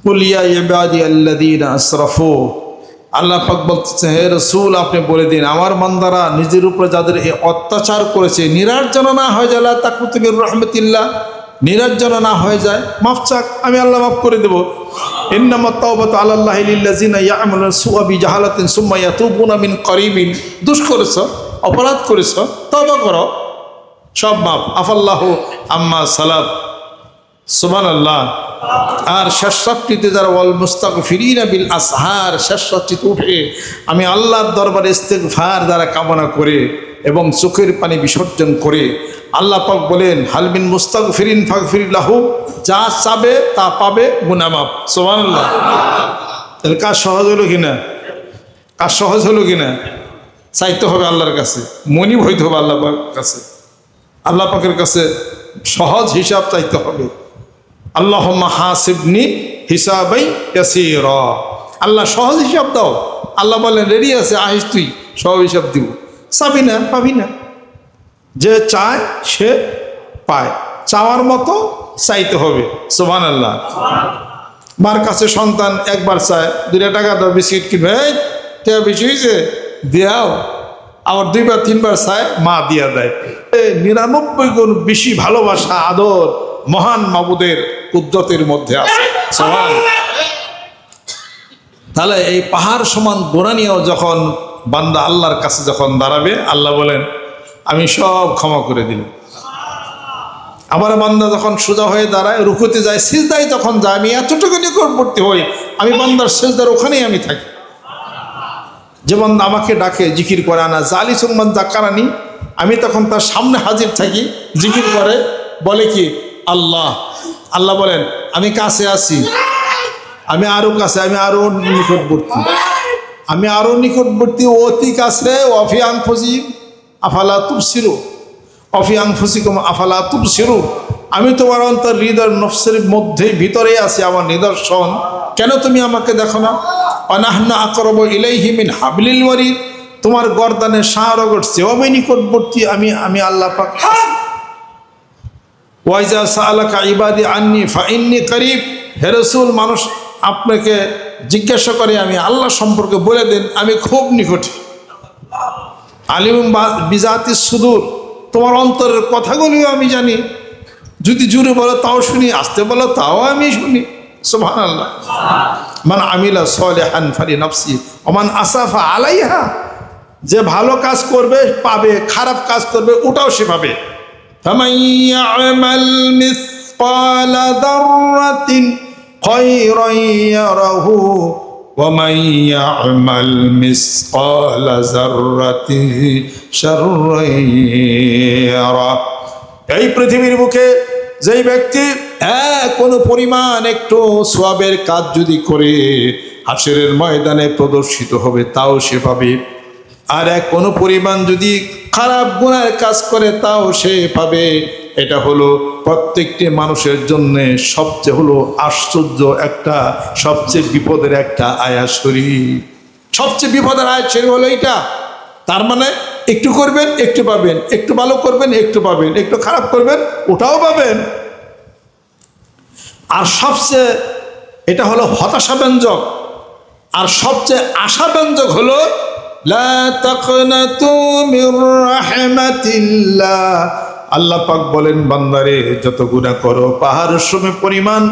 কুল ইয়া ইবাদিয়াল্লাযীনা আসরাফু, আল্লাহ পাক বলতেছে হে রাসূল আপনি বলে দিন আমার বান্দারা নিজের উপরে যাদের এই অত্যাচার করেছে নিরাশ যেন না হয়ে যায়, লা তাকনাতু মির রাহমাতিল্লাহ, নিরাশ যেন না হয়ে যায়, মাফ চাক আমি আল্লাহ মাফ করে দেব। ইন্নামাত তাওবাতু আলাল্লাহি লিল্লাযীনা ইয়া'মালুনা সুআ বিজাহালাতিন সুম্মা ইয়াতুবুনা মিন করিবিন। দুষ করেছ, অপরাধ করেছ, তওবা করো, সব মাফ, আফাল্লাহু আম্মা সালাফ। সুবহানাল্লাহ। আর শেষ রাত্রিতে যারা ওয়াল মুস্তাগফিরিনা বিল আসহার, শেষ রাত্রিতে উঠে আমি আল্লাহর দরবারে ইস্তিগফার দ্বারা কামনা করে এবং চোখের পানি বিসর্জন করে, আল্লাহ পাক বলেন হাল মিন মুস্তাগফিরিন ফাগফির লাহু, যা চাবে তা পাবে, গুনাহ মাফ। সুবহানাল্লাহ। তাহলে কাজ সহজ হলো কিনা? কাজ সহজ হলো কিনা? চাইতে হবে আল্লাহর কাছে, মনিব হইতে হবে আল্লাহ পাকের কাছে, আল্লাহ পাকের কাছে সহজ হিসাব চাইতে হবে। আল্লাহুম্মা হাসিবনি হিসাবাই ইয়াসীরা, আল্লাহ সহজ হিসাব দাও। আল্লাহ বলেন রেডি আছে, আহিস তুই সহজ হিসাব দিব। চাবি না, পাবি না। যে চায় সে পায়, চাওয়ার মতো চাইতে হবে। সুবহানাল্লাহ। মার কাছে সন্তান একবার চায় 2 টাকা দাও বিস্কিট কিনবে, এই টাকা বেশি হয়েছে দেও, আবার 2বার 3বার চায়, মা দিয়া দেয়। 99 গুণ বেশি ভালোবাসা আদর মহান মাবুদের কুদরতের মধ্যে আছে। সুবহানাল্লাহ। তাহলে এই পাহাড় সমান গোনা নিয়েও যখন বান্দা আল্লাহর কাছে যখন দাঁড়াবে, আল্লাহ বলেন আমি সব ক্ষমা করে দিলাম। আমার বান্দা যখন সোজা হয়ে দাঁড়ায়, রুকুতে যায়, সিজদায় যখন যায়, আমি এতটুকু নিকটবর্তী হই, আমি বান্দার সিজদার ওখানেই আমি থাকি। যে বান্দা আমাকে ডাকে, জিকির করে, আনা জালি সুম্মান যাকারানি, আমি তখন তার সামনে হাজির থাকি, জিকির করে, বলে কি আল্লাহ। আল্লাহ বলেন আমি কাছে আছি, আমি আরো কাছে, আমি আরো নিকটবর্তী, আমি আরো নিকটবর্তী, অতি কাছে। অফি আনফুসিহিম আফালা তুবসিরুন, অফি আনফুসিকুম আফালা তুবসিরুন, আমি তোমার অন্তর হৃদয় নফসের মধ্যেই ভিতরে আছি, আমার নিদর্শন, কেন তুমি আমাকে দেখো না? অনাহনা আকরাবু ইলাইহি মিন হাবলিল ওয়ারিদ, তোমার গর্দানের শাহরগের চেয়েও আমি নিকটবর্তী, আমি আল্লাহ পাক আছি। ওয়াইজা সাআলাকা ইবাদি আন্নি ফাইন্নি করিব, হে রাসূল মানুষ আপনাকে জিজ্ঞাসা করে আমি আল্লাহ সম্পর্কে বলে দেন আমি খুব নিকটে। আলিমুম বিজাতিস সুদূর, তোমার অন্তরের কথাগুলিও আমি জানি, যদি জোরে বলো তাও শুনি, আস্তে বলো তাও আমি শুনি। সুবহানাল্লাহ। মান আমিলা সালিহান ফালিনাফসি ওয়া মান আসাফা আলাইহা, যে ভালো কাজ করবে পাবে, খারাপ কাজ করবে ওটাও সে পাবে। ফামান ইয়া'মাল মিসকালা যাররাতিন খায়রান ইয়ারাহু ওয়া মান ইয়া'মাল মিসকালা যাররাতিন শাররান ইয়ারা। এই পৃথিবীর বুকে যেই ব্যক্তি কোনো পরিমাণ একটু সওয়াবের কাজ যদি করে, হাশরের ময়দানে প্রদর্শিত হবে, তাও সে পাবে। আর কোনো পরিমাণ যদি খারাপ গুনার কাজ করে, তাও সে পাবে। এটা হলো প্রত্যেকটি মানুষের জন্য সবচেয়ে হলো আশ্চর্য একটা, সবচেয়ে বিপদের একটা আয়াত শরীফ। সবচেয়ে বিপদের আয়াত শরীফ হলো এটা। তার মানে একটু করবেন একটু পাবেন, একটু ভালো করবেন একটু পাবেন, একটু খারাপ করবেন ওটাও পাবেন। আর সবচেয়ে এটা হলো হতাশাব্যঞ্জক, আর সবচেয়ে আশাব্যঞ্জক হলো লা তাকনাতু মির রাহমাতিল্লাহ। আল্লাহ পাক বলেন বান্দারে যত গুনাহ করো, পাহাড় সম পরিমাণ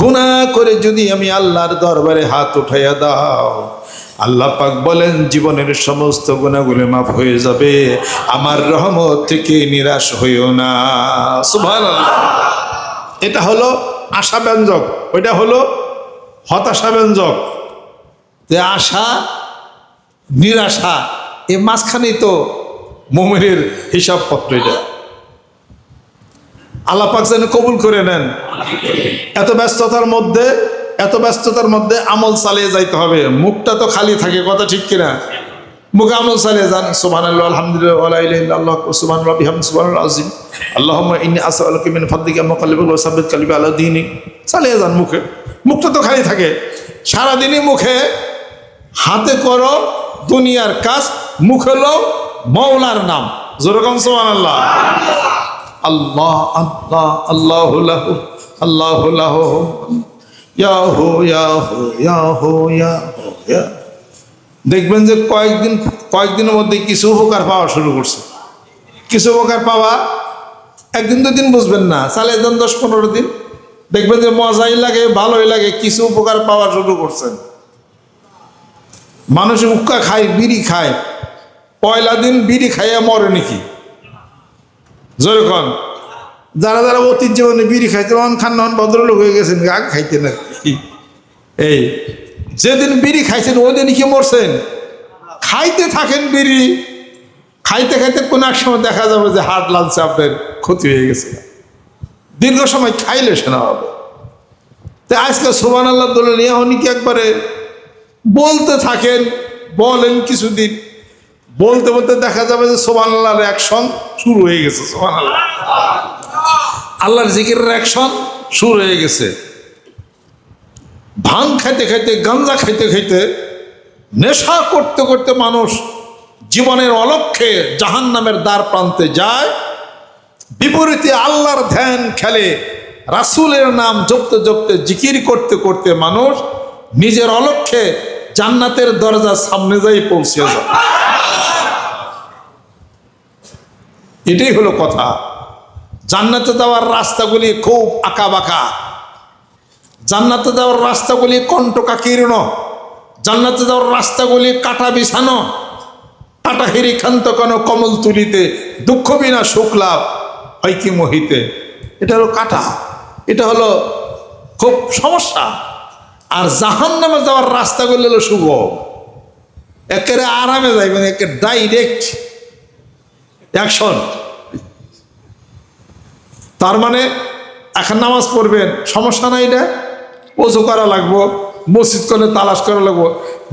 গুনাহ করে যদি আমি আল্লাহর দরবারে হাত উঠাইয়া দাও, আল্লাহ পাক বলেন জীবনের সমস্ত গুনাহগুলো মাফ হয়ে যাবে, আমার রহমত থেকে নিরাশ হইও না। সুবহানাল্লাহ। এটা হলো আশাব্যঞ্জক, ওইটা হলো হতাশাব্যঞ্জক। যে আশা নিরাশা এর মাঝখানেই তো মুমিনের হিসাবপত্র। এটা আল্লাহ পাক যেন কবুল করে নেন। এত ব্যস্ততার মধ্যে আমল চালিয়ে যাইতে হবে। মুখটা তো খালি থাকে, কথা ঠিক কিনা? মুখে আমল চালিয়ে যান। সুবহানাল্লাহ, আলহামদুলিল্লাহ, ওয়া লা ইলাহা ইল্লাল্লাহ, সুবহানাল্লাহ বিহামদিহি, সুবহানাল্লাহ আযীম, আল্লাহুম্মা ইন্নী আসআলুকা মিন ফাদলিকা মুকাল্লিবাল ওয়া সাব্বিত কলবি আলা দীনিক। চালিয়ে যান মুখে, মুখটা তো খালি থাকে। সারাদিনই মুখে হাতে করো দুনিয়ার কাজ, মুখে লো মওলার নাম। যেরকম সুবহানাল্লাহ, আল্লাহ আল্লাহ, আল্লাহু লাহু, আল্লাহু লাহু, ইয়া হো ইয়া হো ইয়া হো ইয়া হো ইয়া। দেখবেন যে কয়েকদিনের মধ্যে কিছু উপকার পাওয়া শুরু করছে। কিছু উপকার পাওয়া একদিন দুদিন বুঝবেন না, চালিয়ে যান 10-15 দিন, দেখবেন যে মজাই লাগে, ভালোই লাগে, কিছু উপকার পাওয়া শুরু করছেন। মানুষ উক্কা খায়, বিড়ি খায়, পয়লা দিন বিড়ি খাইয়া মরে নাকি? যেরকম যারা যারা অতীত জীবনে বিড়ি খাইতে খান ভদ্রলোক হয়ে গেছেন, আগে খাইতেন আর কি। এই যেদিন বিড়ি খাইছেন ওই দিন কি মরছেন? খাইতে থাকেন বিড়ি, খাইতে খাইতে কোনো এক সময় দেখা যাবে যে হার্ট লালছে, আপনার ক্ষতি হয়ে গেছে। দীর্ঘ সময় খাইলে সেনা হবে। তাই আজকে সুবহানাল্লাহ দলে নিয়ে অনেকে একবারে বলতে থাকেন, বলেন কিছুদিন, বলতে বলতে দেখা যাবে যে সুবহানাল্লাহর অ্যাকশন শুরু হয়ে গেছে। সুবহানাল্লাহ, আল্লাহর জিকিরের অ্যাকশন শুরু হয়ে গেছে। ভাং খাইতে খাইতে, গাঞ্জা খাইতে খাইতে, নেশা করতে করতে মানুষ জীবনের অলক্ষ্যে জাহান্নামের দ্বার প্রান্তে যায়। বিপরীতে আল্লাহর ধ্যান খেলে, রাসূলের নাম জপতে জপতে, জিকির করতে করতে মানুষ নিজের অলক্ষ্যে জান্নাতের দরজার সামনে যাই পৌঁছে যায়। এটাই হলো কথা। জান্নাতে যাওয়ার রাস্তাগুলি খুব আঁকা বাঁকা, জান্নাতে যাওয়ার রাস্তাগুলি কণ্টকাকীর্ণ, জান্নাতে যাওয়ার রাস্তাগুলি কাটা বিছানো, কাটা হিরিখান্ত কেন কমল তুলিতে, দুঃখ বিনা সুখ লাভ হয় কি মোহিতে। এটা হলো কাটা, এটা হলো খুব সমস্যা। আর জাহান্নামে যাওয়ার রাস্তাগুলি হলো শুভ, একেবারে আরামে যাইবেন, একে ডাইরেক্ট অ্যাকশন। তার মানে এখন নামাজ পড়বেন, সমস্যা নাই, এটা ওযু করা লাগবো, মসজিদ করলে তালাশ করা লাগবো,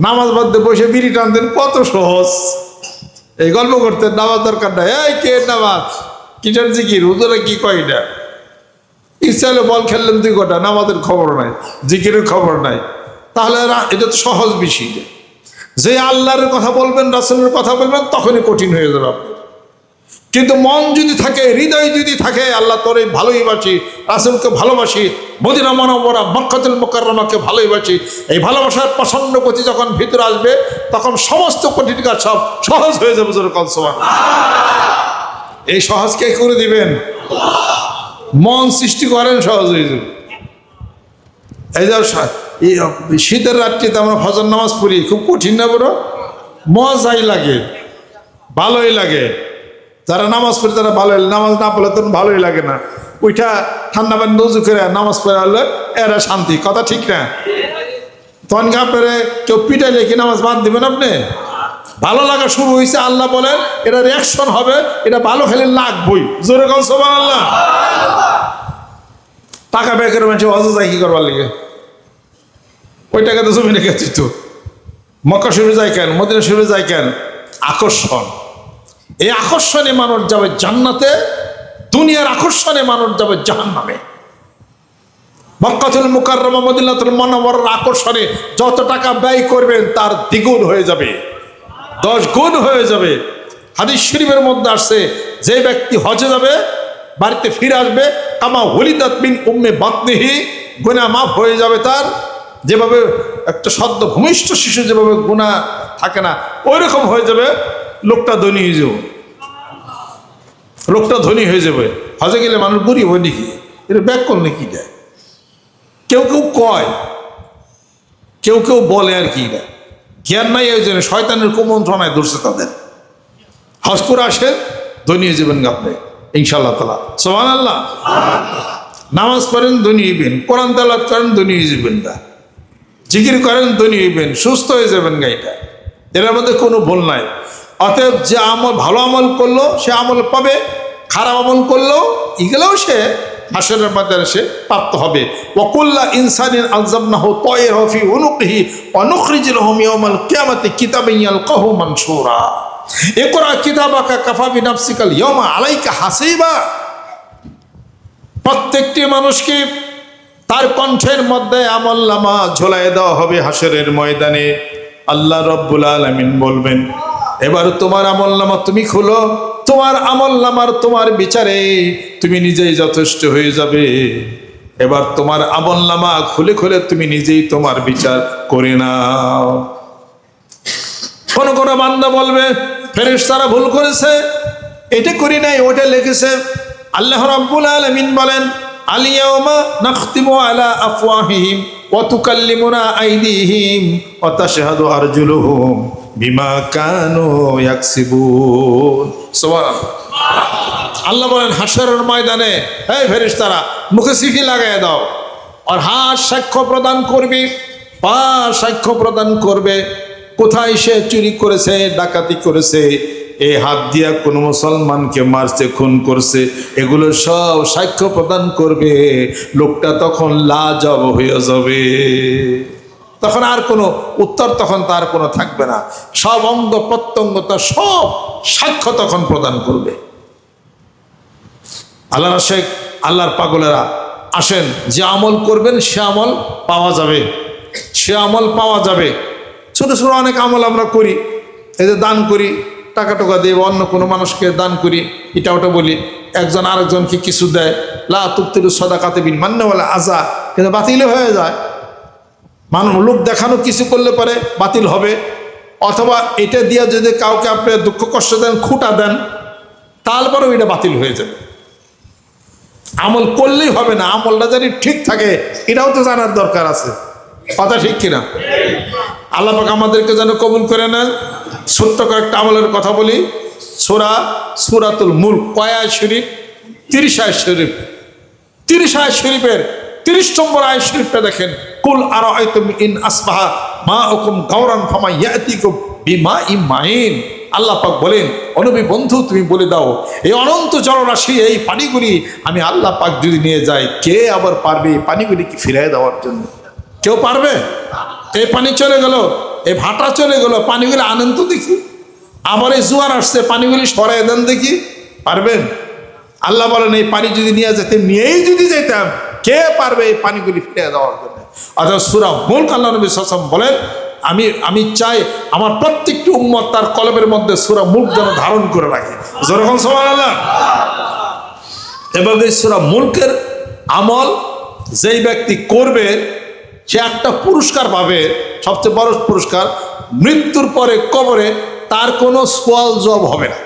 নামাজ বাদ দিয়ে বসে বিড়ি টানতেন, কত সহজ। এই গল্প করতেন, নামাজ দরকার নাই, এই কে নামাজ, কিটার জিকির, হুজুরে কি কয়, এটা ইচ্ছা হলে বল খেললেন 2 ঘন্টা, নামাজের খবর নাই, জিকিরের খবর নাই। তাহলে এটা তো সহজ বিষয়। যে আল্লাহর কথা বলবেন, রাসূলের কথা বলবেন, তখনই কঠিন হয়ে যাবে আপনার। কিন্তু মন যদি থাকে, হৃদয় যদি থাকে, আল্লাহ তোরে ভালোইবাসি, রাসূলকে ভালোবাসি, মদিনা মুনাওয়ারা মক্কাতুল মুকাররমাকে ভালোইবাসি, এই ভালোবাসার প্রচন্ড গতি যখন ভিতরে আসবে, তখন সমস্ত কঠিন কাজ সব সহজ হয়ে যাবে। যেরকম সুবহানাল্লাহ, এই সহজ কে করে দিবেন? মন সৃষ্টি করেন, সহজ হয়ে যাবে। এই যে শীতের রাত্রিতে আমরা ফজর নামাজ পড়ি, খুব কঠিন না বড়? মজাই লাগে, ভালোই লাগে। যারা নামাজ পড়ে তারা ভালোই, নামাজ না পড়লে তখন ভালোই লাগে না। ওইটা ঠান্ডা পানি নজু করে নামাজ পড়ে হলে এরা শান্তি, কথা ঠিক না? তখন আপনারে কেউ পিটাইলে কি নামাজ বাদ দিবেন আপনি? ভালো লাগা শুরু হয়েছে, আল্লাহ বলেন এটা রিয়াকশন হবে, এটা ভালো খেলে লাগবই। জোরে কল সুবহানাল্লাহ। টাকা ব্যয় করে মানুষ হজ যায় কি করবার লাগে? ওই টাকা তো জমিনে গেছি তো। মক্কা শরীফে যায় কেন, মদিনা শরীফে যায় কেন? আকর্ষণ। এই আকর্ষণে মানুষ যাবে জান্নাতে, দুনিয়ার আকর্ষণে মানুষ যাবে জাহান্নামে। মক্কাতুল মুকাররমা মদিনাতুল মুনাওয়ারার আকর্ষণে যত টাকা ব্যয় করবেন তার দ্বিগুণ হয়ে যাবে, 10 গুণ হয়ে যাবে। হাদিস শরীফের মধ্যে আসছে, যে ব্যক্তি হজে যাবে, বাড়িতে ফিরে আসবে, কামা ওয়ালিদাত মিন উম্মে বাতনিহি, গুনাহ মাফ হয়ে যাবে তার। যেভাবে একটা সদ্য ভূমিষ্ঠ শিশু যেভাবে গুনাহ থাকে না, ওই রকম হয়ে যাবে। লোকটা ধনী হয়ে যাবে, লোকটা ধনী হয়ে যাবে। হজে গেলে মানুষ গরিব হয় নাকি? এটা ব্যাক করলে কি দেয়? কেউ কেউ কয়, কেউ কেউ বলে আর কি, এটা জ্ঞান নাই, ওই জন্য শয়তানের কুমন্ত্রণায় ধরছে তাদের। হজ করে আসে, ধনী হয়ে যাবেন আপনি ইনশাআল্লাহ তাআলা। সুবহানাল্লাহ। নামাজ পড়েন, ধনী হইবেন। কোরআন তেলাওয়াত করেন, ধনী হয়ে যাবেন গা। জিকির করেন, ধনী হইবেন, সুস্থ হয়ে যাবেন গা। এটা এর মধ্যে কোনো ভুল নাই। অতএব যে আমল, ভালো আমল করলো সে আমল পাবে, খারাপ আমল করলেও এগুলোও সে হাসরের ময়দানে সে প্রাপ্ত হবে। ওয়াকুল্লা ইনসানিন আলজামনাহু তায়রাহু ফি উনুকিহি ওয়া নুখরিজু লাহু ইয়াওমাল কিয়ামাতি কিতাবান ইয়ালকাহু মানশুরা। ইকরা কিতাবাকা কাফা বিনাফসিকাল ইয়াওমা আলাইকা হাসিবা। প্রত্যেকটি মানুষকে তার কণ্ঠের মধ্যে আমলনামা ঝোলায় দেওয়া হবে হাসরের ময়দানে। আল্লাহ রাব্বুল আলামিন বলবেন, এবার তোমার আমলনামা তুমি খুলো, তোমার আমলনামার তোমার বিচারে তুমি নিজেই যথেষ্ট হয়ে যাবে। এবার তোমার আমলনামা খুলে খুলে তুমি নিজেই তোমার বিচার করে নাও। কোন কোন বান্দা বলবে ফেরেশতারা ভুল করেছে, এটা করি নাই, ওটা লিখেছে। আল্লাহ রাব্বুল আলামিন বলেন আল-ইয়াওমা নাখতিমু আলা আফওয়াহিহিম ওয়া তুকাল্লিমুনা আইদিহিম ওয়া তাশহাদু আরজুলুহুম বিমা কানু ইয়াকসিবুন। সুবহানাল্লাহ। আল্লাহ বলেন হাসরের ময়দানে এই ফেরেশতারা মুখে সিফি লাগায় দাও, আর হাত সাক্ষ্য প্রদান করবে, পা সাক্ষ্য প্রদান করবে কোথায় সে চুরি করেছে, ডাকাতি করেছে, এই হাত দিয়া কোনো মুসলমানকে মারছে, খুন করছে, এগুলো সব সাক্ষ্য প্রদান করবে। লোকটা তখন লাজবাব হয়ে যাবে, তখন আর কোনো উত্তর তখন তার কোনো থাকবে না। সব অঙ্গ প্রত্যঙ্গ তার সব সাক্ষ্য তখন প্রদান করবে। আল্লাহর শেখ আল্লাহর পাগলেরা আসেন, যে আমল করবেন সে আমল পাওয়া যাবে, সে আমল পাওয়া যাবে। ছোট ছোট অনেক আমল আমরা করি, এই যে দান করি, টাকা টোকা দিয়ে অন্য কোনো মানুষকে দান করি, এটা ওটা বলি, একজন আরেকজনকে কিছু দেয়, লা তুবতিলু সাদাকাতি বিল মান্নি ওয়াল আযা, কিন্তু বাতিল হয়ে যায়। মানুষ লোক দেখানো কিছু করলে পারে বাতিল হবে, অথবা এটা দিয়ে যদি কাউকে আপনি দুঃখ কষ্ট দেন, খুঁটা দেন, তারপরেও এটা বাতিল হয়ে যাবে। আমল করলেই হবে না, আমলটা জানি ঠিক থাকে এটাও তো জানার দরকার আছে, কথা ঠিক কিনা? আল্লাহ পাক আমাদেরকে যেন কবুল করে নেন। ছোট্ট কয়েকটা আমলের কথা বলি। সূরাতুল মুলক কয় আয়াত শরীফ? 30 আয়াত শরীফ। 30 আয়াত শরীফের 30 নম্বর আয়াত শরীফটা দেখেন, কুল আরাআইতুম ইন আসবাহা মাউকুম গাওরান ফামা ইয়াতিকুম বিমাইন মাইন। আল্লাহ পাক বলেন, অনবী বন্ধু তুমি বলে দাও, এই অনন্ত জলরাশি, এই পানিগুলি আমি আল্লাহ পাক যদি নিয়ে যাই, কে আবার পারবে এই পানিগুলিকে ফিরিয়ে দেওয়ার জন্য? কেউ পারবে? এই পানি চলে গেল, এই ভাটা চলে গেল, পানিগুলি আনেন তো দেখি। আবার এই জোয়ার আসছে, পানিগুলি সরাই দেন দেখি, পারবেন? আল্লাহ বলেন এই পানি যদি নিয়ে যেতে, নিয়েই যদি যেতাম, কে পারবে এই পানিগুলি ফিরিয়ে দেওয়ার জন্য? অর্থাৎ সূরা মুলক আল্লাহ নবী সাল্লাল্লাহু আলাইহি ওয়াসাল্লাম বলেন, আমি চাই আমার প্রত্যেকটি উম্মত তার কলবের মধ্যে সূরা মুলক যেন ধারণ করে রাখে। যেরকম সুবহানাল্লাহ। এবার এই সূরা মুলকের আমল যেই ব্যক্তি করবে সে একটা পুরস্কার পাবে, সবচেয়ে বড় পুরস্কার, মৃত্যুর পরে কবরে তার কোনো সওয়াল জবাব হবে না।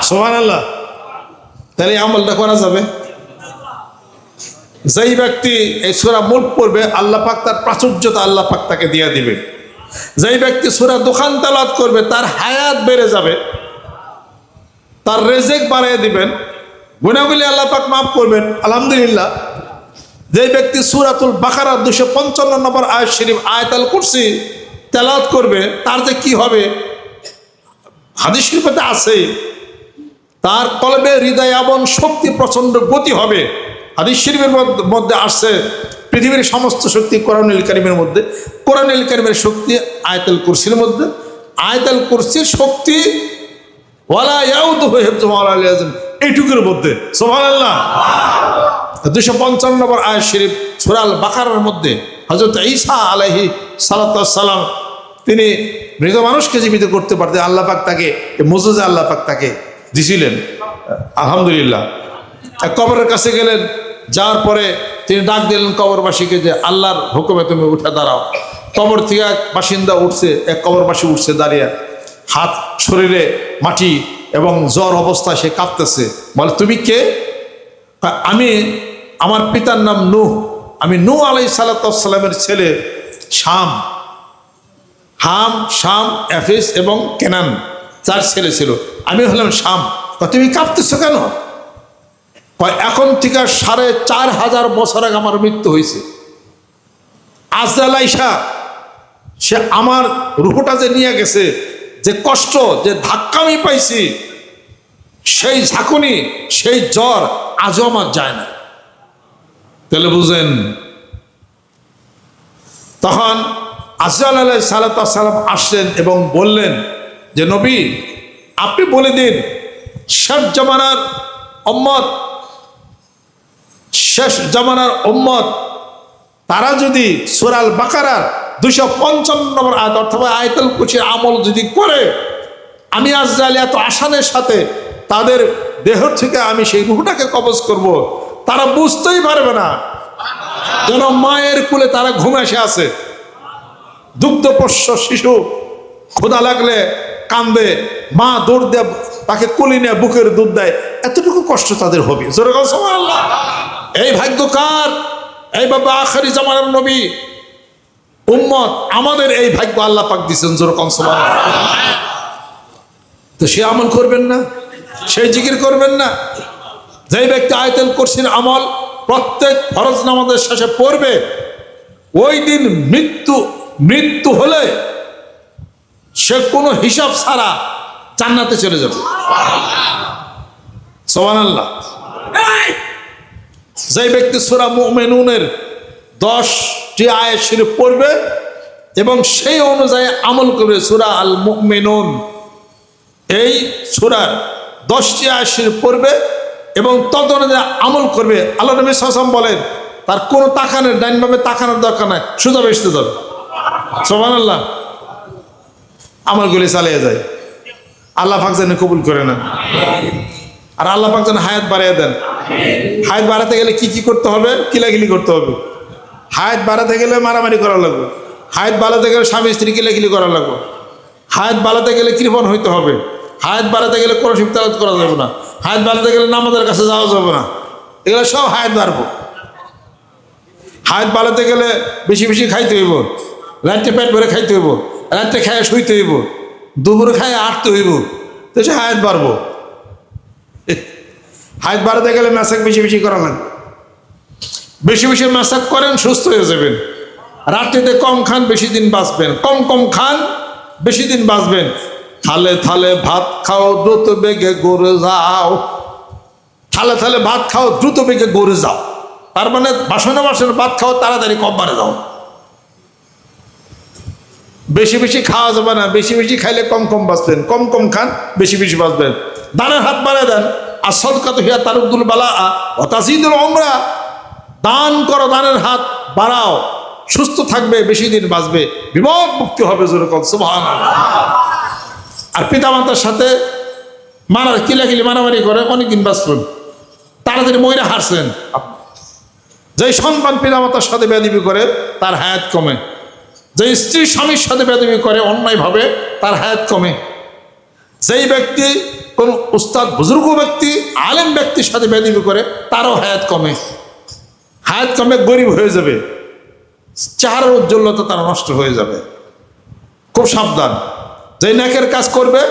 সুবহানাল্লাহ। তাহলে আমলটা করা যাবে। যেই ব্যক্তি এই সূরা মুলক পড়বে, আল্লাহ পাক তার প্রাচুর্যতা আল্লাহ পাক তাকে দিয়ে দিবে। যেই ব্যক্তি সূরা দুখান তেলাওয়াত করবে, তার হায়াত বেড়ে যাবে, তার রিজিক বাড়িয়ে দিবেন, গুনাহগুলি আল্লাহ পাক মাফ করবেন, আলহামদুলিল্লাহ। যেই ব্যক্তি সূরাতুল বাকারা 255 নম্বর আয়াত শরীফ আয়াতুল কুরসি তেলাওয়াত করবে, তার যে কি হবে হাদিস শরীফে আছে, তার কলবে হৃদয় এবং শক্তি প্রচন্ড গতি হবে। হাদিস শরীফের মধ্যে আসছে পৃথিবীর সমস্ত শক্তি কোরআনুল কারীমের মধ্যে, কোরআনুল কারীমের শক্তি আয়াতুল কুরসির মধ্যে, আয়াতুল কুরসির শক্তি ওয়ালা ইয়াউদুহু হিফযুহা ওয়া আল আযম, এইটুকুর মধ্যে। সুবহানাল্লাহ। 255 নম্বর আয়াত শরীফ সূরা আল বাকারার মধ্যে হযরত ঈসা আলাইহিস সালাতু ওয়াস সালাম তিনি মৃত মানুষকে জীবিত করতে পারতেন, আল্লাহ পাক তাকে মুজিজা আল্লাহ পাক তাকে দিছিলেন, আলহামদুলিল্লাহ। কবরের কাছে গেলেন, যাওয়ার পরে তিনি ডাক দিলেন কবরবাসীকে যে আল্লাহর হুকুমে তুমি উঠে দাঁড়াও। কবর থেকে এক বাসিন্দা উঠছে, এক কবরবাসী উঠছে দাঁড়িয়ে, হাত শরীরে মাটি এবং জ্বর অবস্থায় সে কাঁপতেছে। বলে তুমি কে? আমি, আমার পিতার নাম নূহ, আমি নূহ আলাইহিস সালাতু ওয়াস সালামের ছেলে শাম। শাম, এফেস এবং কেনান 4 ছেলে ছিল, আমি হলাম শাম। তুমি কাঁপতেছো কেন? এখন থেকে 4500 বছর আগে আমার মৃত্যু হয়েছে। আজরাইল আইসা সে আমার রূহটা যে নিয়ে গেছে, যে কষ্ট, যে ধাক্কা আমি পাইছি, সেই ঝাঁকুনি, সেই জ্বর আজও আমার যায় না। তাহলে বুঝেন, তখন আজরাইল আলাইহিস সালাতু ওয়াস সালাম আসলেন এবং বললেন যে নবী আপনি বলে দিন, শেষ জামানার উম্মত তারা যদি সূরা আল বাকারার 255 নম্বর আয়াত অথবা আয়াতুল কুরসির আমল যদি করে, আমি আজরাইল এত আসানের সাথে তাদের দেহ থেকে আমি সেই রূহটাকে কবজ করব, তারা বুঝতেই পারবে না যেন মায়ের কোলে তারা ঘুমে এসে আছে। দুগ্ধপোষ্য শিশু ক্ষুধা লাগলে কান্দে, মা দৌড় দিয়ে তাকে কোলে নিয়ে বুকের দুধ দেয়, এতটুকু কষ্ট তাদের হবে। সুবহানাল্লাহ। এই ভাগ্য কার? এই বাবা আখেরি জামানার নবী উম্মত, আমাদের এই ভাগ্য আল্লাহ পাক দিয়েছেন। যেরকম সুবহানাল্লাহ। তো সে আমল করবেন না, সেই জিকির করবেন না? যেই ব্যক্তি আয়াতুল কুরসির আমল প্রত্যেক ফরজ নামাজের শেষে পড়বে, ওই দিন মৃত্যু হলে সে কোনো হিসাব ছাড়া জান্নাতে চলে যাবে। সুবহানাল্লাহ। যেই ব্যক্তি সূরা মুমিনুনের 10টি আয়াত শরীফ পড়বে এবং সেই অনুযায়ী আমল করবে, সূরা আল মুমিনুন এই সূরার 10টি আয়াত শরীফ পড়বে এবং তদ অনুযায়ী আমল করবে, আল্লাহ নবী সাল্লাল্লাহু আলাইহি ওয়াসাল্লাম বলেন তার কোনো তাকানোর, ডাইনভাবে তাকানোর দরকার নাই, সোজা বেহেশতে যাবে। সুবহানাল্লাহ। আমলগুলি চালিয়ে যায়। আল্লাহ পাক যেন কবুল করে নেন, আর আল্লাহ পাক যেন হায়াত বাড়িয়ে দেন। হায়াত বাড়াতে গেলে কি কি করতে হবে? কিলাকিলি করতে হবে। হায়াত বাড়াতে গেলে মারামারি করা লাগবে। হায়াত বাড়াতে গেলে স্বামী স্ত্রী কিলাকিলি করা লাগবে। হায়াত বাড়াতে গেলে কৃপণ হইতে হবে। হায়াত বাড়াতে গেলে কোরআন শরীফ তেলাওয়াত করা যাবে না। হায়াত বাড়াতে গেলে নামাজের কাছে যাওয়া যাবে না। এগুলো সব হায়াত বাড়বো। হায়াত বাড়াতে গেলে বেশি বেশি খাইতে হইব, রাত্রে পেট ভরে খাইতে হইব, রাত্রে খায় শুইতে হইব, দুপুরে খায় আটতে হইব, তো সে হায়াত বাড়বো। হায়াত বাড়াতে গেলে মেসাক বেশি বেশি করা লাগবে। বেশি বেশি মেসাক করেন, সুস্থ হয়ে যাবেন। রাত্রিতে কম খান, বেশি দিন বাঁচবেন। কম কম খান, বেশি দিন বাঁচবেন। থালে থালে ভাত খাও, দ্রুত বেগে গড়ে যাও। থালে থালে ভাত খাও, দ্রুত বেগে গড়ে যাও, তার মানে বাসনে বাসনে ভাত খাও, তাড়াতাড়ি কব্বারে যাও। বেশি বেশি খাওয়া যাবে না। বেশি বেশি খাইলে কম কম বাঁচবেন। কম কম খান, বেশি বেশি বাঁচবেন। দানের হাত বাড়ায় দেন। আর সদকাতু হিয়া তারুদ্দুল বালা ওয়া তাজিদুল উমরা। দান করো, দানের হাত বাড়াও, সুস্থ থাকবে, বেশি দিন বাঁচবে, বিপদ মুক্তি হবে। যেরকম সুবহানাল্লাহ। আর পিতামাতার সাথে কিলাকিলি মারামারি করে অনেকদিন বাঁচবেন, তাড়াতাড়ি মইরা হারছেন। যেই সন্তান পিতামাতার সাথে বেয়াদবি করে তার হায়াত কমে। যে স্ত্রী স্বামীর সাথে বেয়াদবি করে অন্যায়ভাবে, তার হায়াত কমে। যেই ব্যক্তি কোন উস্তাদ বুজুর্গ ব্যক্তি আলেম ব্যক্তির সাথে বেয়াদবি করে, তারও হায়াত কমে। হায়াত কমে, গরিব হয়ে যাবে, চেহারার উজ্জ্বলতা তার নষ্ট হয়ে যাবে। খুব সাবধান। যেই নেকের কাজ করবে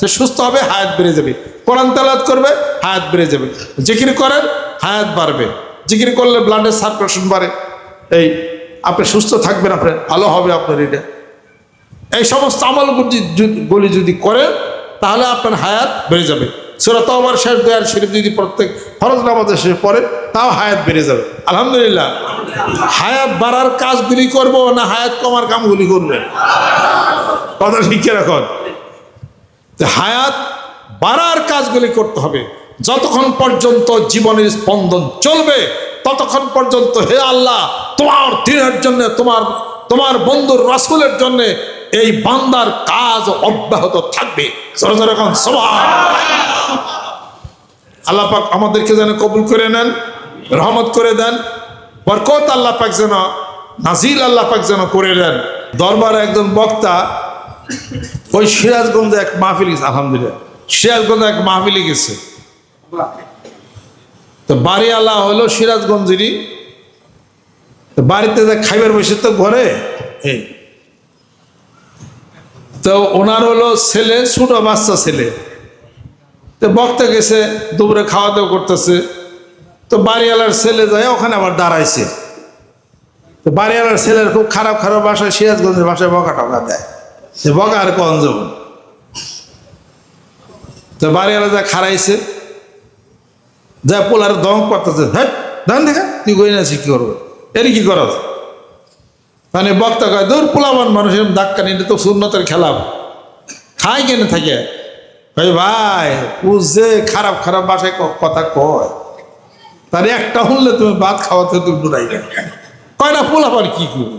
সে সুস্থ হবে, হায়াত বেড়ে যাবে। কোরআন তেলাওয়াত করবে, হায়াত বেড়ে যাবে। জিকির করেন, হায়াত বাড়বে। জিকির করলে ব্লাডের সার্কুলেশন বাড়ে। এই আপনি সুস্থ থাকবেন, আপনি ভালো হবে আপনার এটা। এই সমস্ত আমলগুলি যদি করেন তাহলে আপনার হায়াত বেড়ে যাবে। সূরা তাওবার শেষ 2 আয়াত শরীফ যদি প্রত্যেক ফরজ নামাজের শেষে পড়ে, তাও হায়াত বেড়ে যাবে। আলহামদুলিল্লাহ। হায়াত বাড়ার কাজগুলি করব না হায়াত কমার কামগুলি করবেন? কথা শিখে রাখুন। হায়াত বাড়ার কাজগুলি করতে হবে। যতক্ষণ পর্যন্ত জীবনের স্পন্দন চলবে ততক্ষণ পর্যন্ত হে আল্লাহ, তোমার দিনের জন্য, তোমার বন্ধুর রাসূলের জন্য এই বান্দার কাজ অব্যাহত থাকবে। যখন আল্লাহ পাক আমাদেরকে যেন কবুল করে নেন, রহমত করে দেন, বরকত আল্লাহ পাক যেন নাজিল আল্লাহ পাক যেন করে দেন। দরবারে একজন বক্তা ওই সিরাজগঞ্জে এক মাহফিল গেছে। আলহামদুলিল্লাহ, সিরাজগঞ্জে এক মাহফিলে গেছে। তো বাড়ি আল্লাহ হলো সিরাজগঞ্জেরই। বাড়িতে যা খাইবার বসে তো ঘরে, এই তো ওনার হলো ছেলে, ছোট বাচ্চা ছেলে। তো বক্তা গেছে, দুপুরে খাওয়া দাওয়া করতেছে। তো বাড়িওয়ালার ছেলে যায় ওখানে আবার দাঁড়াইছে। তো বাড়িওয়ালার ছেলের খুব খারাপ খারাপ ভাষায়, সিরাজগঞ্জের ভাষায় বকা টকা দেয়। সে বকা আর কন যাব। তো বাড়িওয়ালা যা খারাইছে, যা পোলার দম করতেছে, হ্যাঁ ধান দেখা তুই গই না কি করবো, এর কি করস? মানে বক্তা কয়, দূর পোলাবান মানুষ এরকম ধাক্কা নিয়ে তো সুন্নতের খেলাম, খাই কেন থাকে? ভাই বুঝছে খারাপ খারাপ বাসায় কথা কয়, তার একটা শুনলে তুমি ভাত খাওয়াতে তুমি দূরাই না। কয় না পোলাবান কি করবে?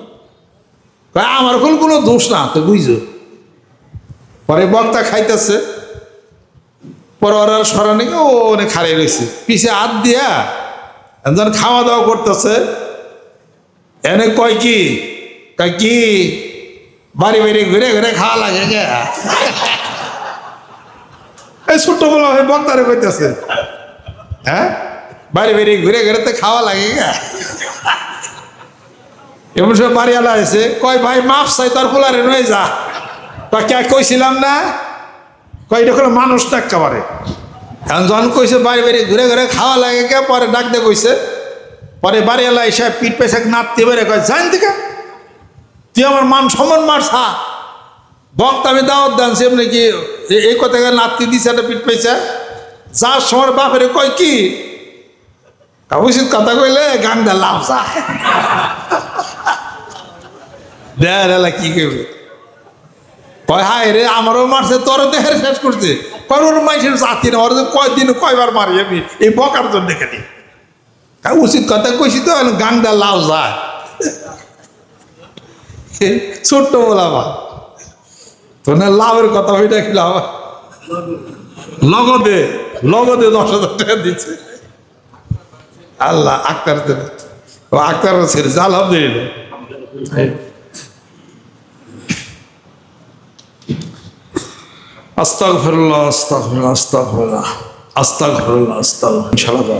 কয় আমার কোনো দোষ না, তো বুঝছো। পরে বক্তা খাইতেছে, পরে ওরা সরানি ও অনেক খারাই রয়েছে, পিছে হাত দিয়া একজন খাওয়া দাওয়া করতেছে, এনে কয় কি বাড়ি বাড়ি ঘুরে ঘুরে খাওয়া লাগে গে। এই ছোট্ট বলা হয় বক্তারে কইতেছে, হ্যাঁ বাড়ি বাড়ি ঘুরে ঘুরে তো খাওয়া লাগে গে। এমন সব বাড়িওয়ালা আছে, কয় ভাই মাপ চাই তার পোলারে নয় যা। কে কইছিলাম না, কয় এটা কোনো মানুষ না একেবারে। এখন যখন কইছে বাড়ি বাড়ি ঘুরে ঘুরে খাওয়া লাগে কে, পরে ডাক দিয়ে কইছে, পরে বাড়িওয়ালা এসে পিঠ পেছাক নাড়তে বেড়ে কয় জান থেকে তুই আমার মান সম্মান মারছা। বক্তা আমি দাওয়াত দানছি এমনি কি এই কথা নাড়তে দিছে একটা পিঠ পেছা। যার সময় বাপের কয় কি উচিত কথা কইলে গান দা লাভ যা দেলা কি কইবে, কয় হায় রে আমারও মারছে তোর দেহের শেষ করছে। কয় ওর মাইসের জাতি না, ওর কয়দিন কয়বার মারি আমি এই বকার জন্য খালি। উচিত কথা কইছি তো গান দা লাভ যায়। ছোট্ট বলাবা তো না লাভের কথা হইটা কি লাভ, লগদে 10,000 টাকা দিচ্ছে। আল্লাহ আক্তার দেবে, আক্তার ছেড়েছে আলহামদুলিল্লাহ। আস্তাগফিরুল্লাহ আস্তাগফিরুল্লাহ আস্তাগফিরুল্লাহ আস্তাগফিরুল্লাহ আস্তাগফিরুল্লাহ। ইনশাআল্লাহ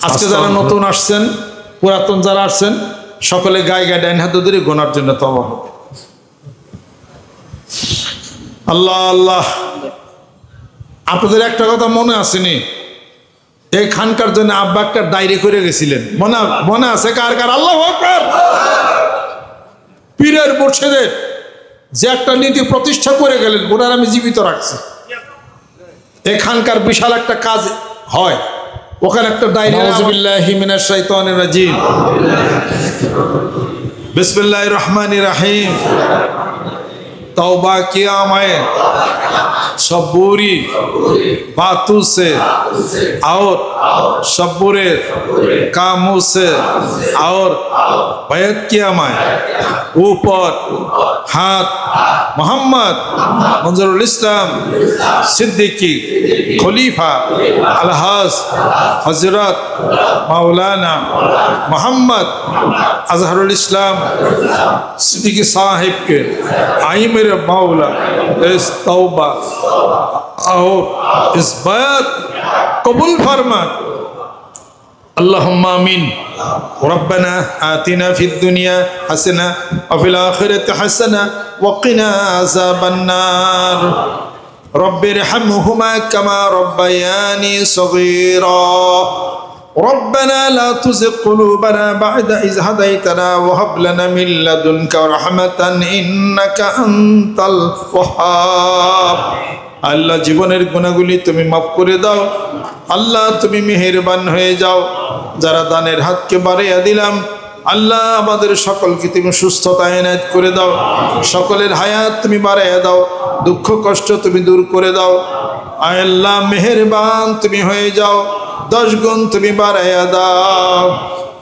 আজকে যারা নতুন আসছেন, পুরাতন যারা আসছেন, সকলে গায়ে গায়ে ডাইন হাত ধরে গোনার জন্য তওবা হবে। আল্লাহ আল্লাহ। আপনাদের একটা কথা মনে আসেনি, এই খানকার জন্য আব্বা একটা ডায়েরি করে গেছিলেন, মনে আছে কার কার? আল্লাহু আকবার। পীরের মুর্শিদের যে একটা নীতি প্রতিষ্ঠা করে গেলেন, ওনার আমি জীবিত রাখছি। এখানকার বিশাল একটা কাজ হয়, ওখানে একটা ডায়েরি। আউযুবিল্লাহি মিনাশ শাইতানির রাজিম, বিসমিল্লাহির রহমানির রহিম। तौबा किया मैं सब बुरी बातों से और सब बुरे कामों से, और बैत किया मैं ऊपर हाथ मोहम्मद मंजरुल इस्लाम सिद्दीकी खलीफा अलहाज हजरत मौलाना मोहम्मद अजहरुल इस्लाम सिद्दीकी साहिब के आई मेरे मौला इस तौबा और इस बैत कबूल फरमा। अल्लाहुम्मा आमीन। रब्बना आतिना फिद दुनिया हसना व फिल आखिरति हसना व क़िना अज़ाबन्नार। रब्बिरहम्हुमा कमा रब्बयानी सगीरा। रब्बना ला तुज़िग़ क़ुलूबना बअद इज़ हदैतना व हब लना मिन लदुनका रहमतन इन्नका अंतल वहाब। আল্লাহ জীবনের গুনাহগুলি তুমি মাফ করে দাও। আল্লাহ তুমি মেহেরবান হয়ে যাও। যারা দানের হাতকে বাড়িয়ে দিলাম, আল্লাহ আমাদের সকলকে তুমি সুস্থতা এনায়েত করে দাও। সকলের হায়াত তুমি বাড়িয়ে দাও, দুঃখ কষ্ট তুমি দূর করে দাও। আয় আল্লাহ মেহেরবান তুমি হয়ে যাও, 10 গুণ তুমি বাড়াইয়া দাও।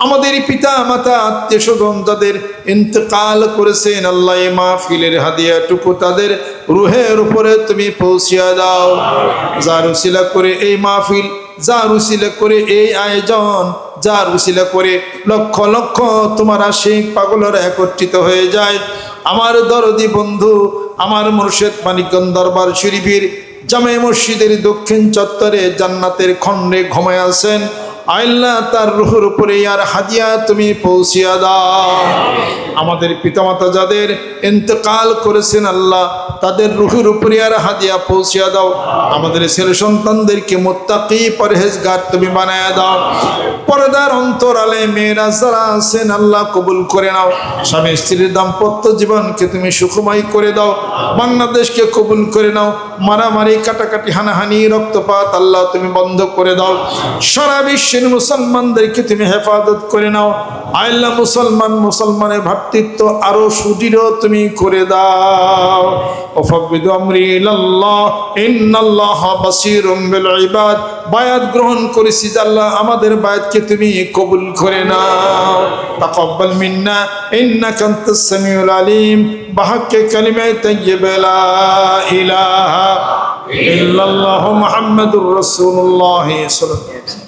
আমাদের পিতা মাতা আত্মীয় স্বজন যাদের ইন্তেকাল করেছেন, আল্লাহ এই মাহফিলের হাদিয়াটুকু তাদের রুহের উপরে তুমি পৌঁছিয়া দাও। যার উসিলা করে এই মাহফিল, যার উসিলা করে এই আয়োজন, যার উসিলা করে লক্ষ লক্ষ তোমার আশিক পাগলরা একত্রিত হয়ে যায়। আমার দরদি বন্ধু, আমার মুর্শিদ মানিকগঞ্জ দরবার শরীফের জামে মসজিদের দক্ষিণ চত্বরে জান্নাতের খণ্ডে ঘুমায় আছেন, আল্লাহ তার রুহের উপরে আর হাদিয়া তুমি পৌঁছিয়া দাও। আমাদের পিতামাতা যাদের ইন্তেকাল করেছেন, আল্লাহ তাদের রুহের উপরে আর হাদিয়া পৌঁছিয়া দাও। আমাদের ছেলে সন্তানদেরকে মুত্তাকি পরহেজগার তুমি বানায়া দাও। পর্দার অন্তরালে মেয়েরা যারা আছেন, আল্লাহ কবুল করে নাও। স্বামী স্ত্রীর দাম্পত্য জীবনকে তুমি সুখময় করে দাও। বাংলাদেশকে কবুল করে নাও। মারামারি কাটাকাটি হানাহানি রক্তপাত আল্লাহ তুমি বন্ধ করে দাও। সারা বিশ্বের মুসলমানদেরকে তুমি হেফাজত করে নাও। আল্লাহ মুসলমানের ভ্রাতৃত্ব আরো সুদৃঢ় তুমি করে দাও। ওয়াফবিদু আমরি ইলাল্লাহ ইন্নাল্লাহা বাসীরুম বিল ইবাদ। বায়াত গ্রহণ করেছি, আল্লাহ আমাদের বায়াতকে তুমি কবুল করে নাও। তাকাব্বাল মিন্না ইন্নাকা আনতাস সামিউল আলিম। বাহাক্কে কালিমায়ে তাইয়্যিবা লা ইলাহা ইল্লাল্লাহু মুহাম্মাদুর রাসূলুল্লাহ সাল্লাল্লাহু আলাইহি ওয়াসাল্লাম।